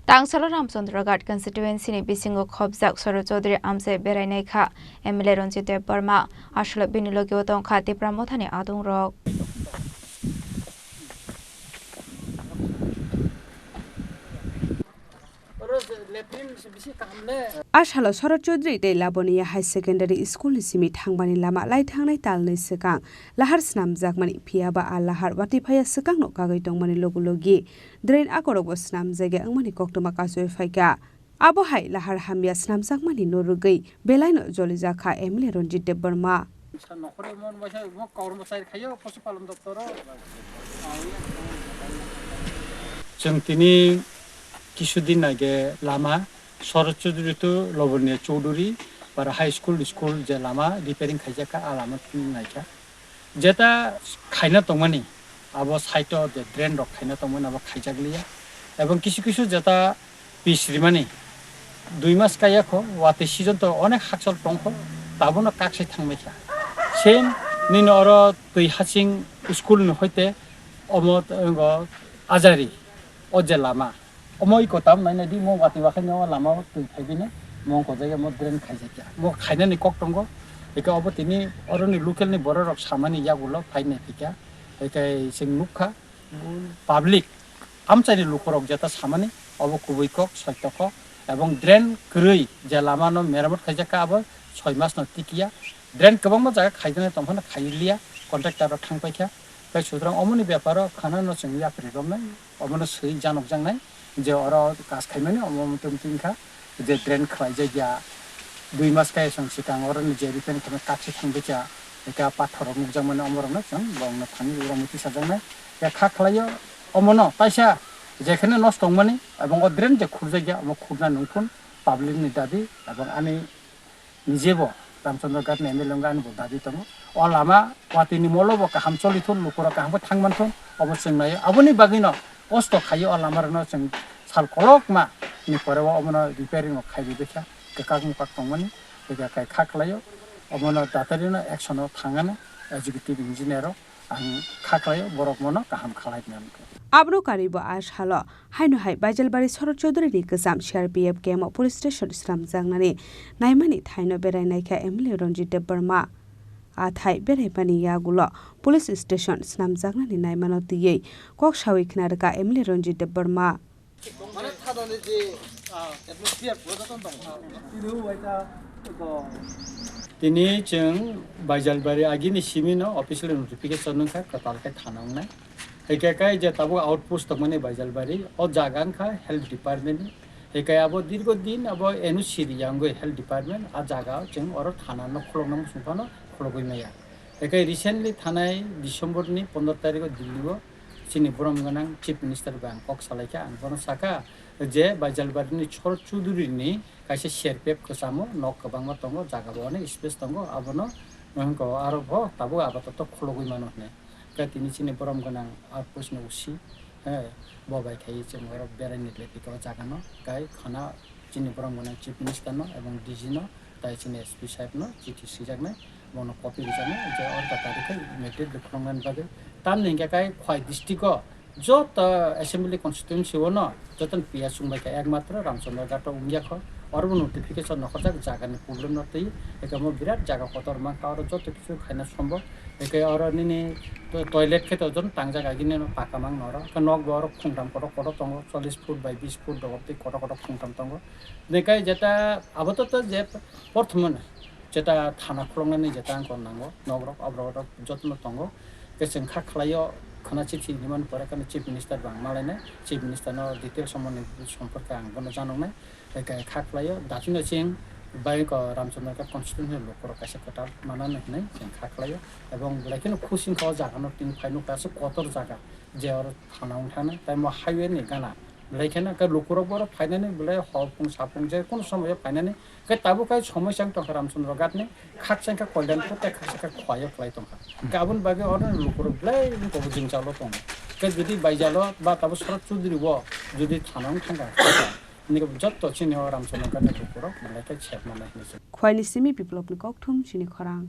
Tangsalo Ramchandraghat Constituency ni Bisingo Khopjak Sarat ChowdhuryAmchai BerainaikhaMLA Ranjit Debbarma asholok binilogi otongkha Tripura mothani adung rok Ashalo Sarat Chaudhuri de Laboniya High Secondary School ni simi thangbani lama lai thangnai talnai sekang lahar snamjak mani phiaba a lahar watiphaya sekang no kagai tongmani logulogi drain akorok bo snamjage angmani koktoma kasoi phaika abo hai lahar hamya snamjak mani norugai belaino jolijakha MLA Ranjit Debbarma Tini কিছুদিন আগে লামা শরৎ চৌধুরী তো লবণীয় চৌধুরী আর high school যে Lama repairing খাইজাকা আলামত নাইকা যেটা খাইনা তংমানি আবো site যে drain rock খাইনা তংমানি আবো খাইজাগলিয়া এবং কিছু যেটা পিছরিমানি 2 মাস কাইয়াখো ওয়াতে সিজন তো অনেক হাকসল টংখ তাবনো কাকসাই থাংবাইখা সেম নিন অর তুই হাসিং স্কুল হইতে অমত Azhari অজে Lama Omoy ko tam na di mo wati wakan yo lama tu thaibine mo ko jage mo drain khaijakya mo khaina ni kok tongo eka obot ini oroni local ni borok rok samani yagulo phaine tika eka sing nukha public amchai ni lukorok jeta samani obo kubui kok soitoko ebong drain krui je lama no meramot khaijaka abo 6 mas no tikia drain kobang ma jaga khaidane tomphana khailia contractor rok thangpaikha kai sudrang omoni byaparo khana no sing yapri romnai omono sei janok jangnai যে ওরা কাজ খাইমানে অমমতম তিনখা যে drain খাই যাইয়া 2 মাস কায় সংসিকাং ওরা নিজে repent করে কাছে থাংবেচা একা পাথর মুকজাং মানে অমরনা जों বংনা থানি উরামতি সাজাংনা এ খা খালাयो অমনো পাইসা যেখানে নষ্ট মানে এবং ও ড্রেন যে খুরজাইয়া অম খুরনা নংখুন পাবলিক নি দাবি এবং আমি নিজেবো রামচন্দ্রঘাট নেমেলঙ্গান বো দাবি তম ও লামা ওয়াতিনি মলবো কাহাম চলিথুন লুকুরা কাহাম থাংমানথুন অবশ্যই নাই আবনি বাগিনো কষ্ট খাইও আলামারনো जों साल kolok ma ni porewa omono repairing of khaibi bekha kakak mukak tongmani beka kai khaklayo omono datarino action of thangana executive engineer ang khaklayo borok mono kaham khalainan abro karibo ashalo haino hai bajalbari Sarat Chaudhuri ni kasam CRPF kemo police station islam jangnani naimani thaino BerainaikhaMLA Ranjit Debbarma athai bereipani yagulo police station islam jangnani naimano tiyei kok sawi khnarka MLA Ranjit Debbarma Tini जों बायजालबारि आगिनि सिमिनो official notification नखा कतालखाय थानांनाय एकाकाय जे Tabo outpost तमने बायजालबारि ओ जागान खा health department एकाय आबो दीर्घ दिन आबो एनुसिरि यांगो health department आ जागा जों अर थानानो खलंगनाम सुंफानो खलगैमाया एकाय रिसेंटली थानाय डिसेम्बर नि 15 तारिख दिल्लीबो Chini Bromganang Chief Minister Bang Kok Salaika and Bonosaka, Je Bajalbari Chor Chuduri, Kashi Sherpep Kosamo, Nok Bangatongo, Zagabone, Space Tongo, Abono, Mango, Arabo, Tabu Abato, Kologimano, Katini Chini Bromganang, Arpus Nosi, Bobai Kay, and Berenikletico Zagano, Kai, Kana, Chini Bromganang Chief Minister, Among Digino, Taichine Spishapno, GTC Jagna, Monocopy Jana, or Tatarika, Meted the Krongan Bagger. Tam ninga kai khwai district jot assembly constituency wono jotan pia sungbai ka ekmatra Ramchandraghat umya kho orbo notification nokhajak jaga ni problem notei ekamo birat jaga kotor ma ka aro jot kichu khaina সম্ভব ekai aro nini toilet kheto jon tangjaga gine no pakamang nora ka nok bor khungtam koto tongo 40 foot by 20 foot dogoti koto khungtam tongo nekai jeta abato to je porthmone jeta thana khlongnani jeta angkon nango nogrok abrok jotno tongo Keseng khaklayo khana chithi niman pore kana chief minister bang malane chief minister no detail somone সম্পর্কে angbono janongnai ekai khaklayo dachino ching bai ko Ramchandraghat constituency lokor kaise kotal manane hnai jeng khaklayo ebong lakino khusing khawa jagano tin phainu kaise kotor jaga je or thana unthana tai mo highway ni gana লাইখানা কা লোকরক বড় ফাইনানি বলে হপং সাপং যে কোন সময় ফাইনানি কে তাবু কাই সমস্যা তো রামচন্দ্রঘাট নে খাকসাংকা কল্যাণ করতে খাকসাকা খয় ফ্লাই তংকা গাবন বাগে অর লোকরক ব্লাই কব জিং চালো তং কে যদি বাইজালো বা তাবু শরৎ চৌধুরী ব যদি থানাং থাঙ্গা নিকে যত চিনি রামচন্দ্রঘাট নে লোকরক বলে কে ছেপ মানা খয়নি সিমি বিপ্লব নি ককথুম চিনি খরাং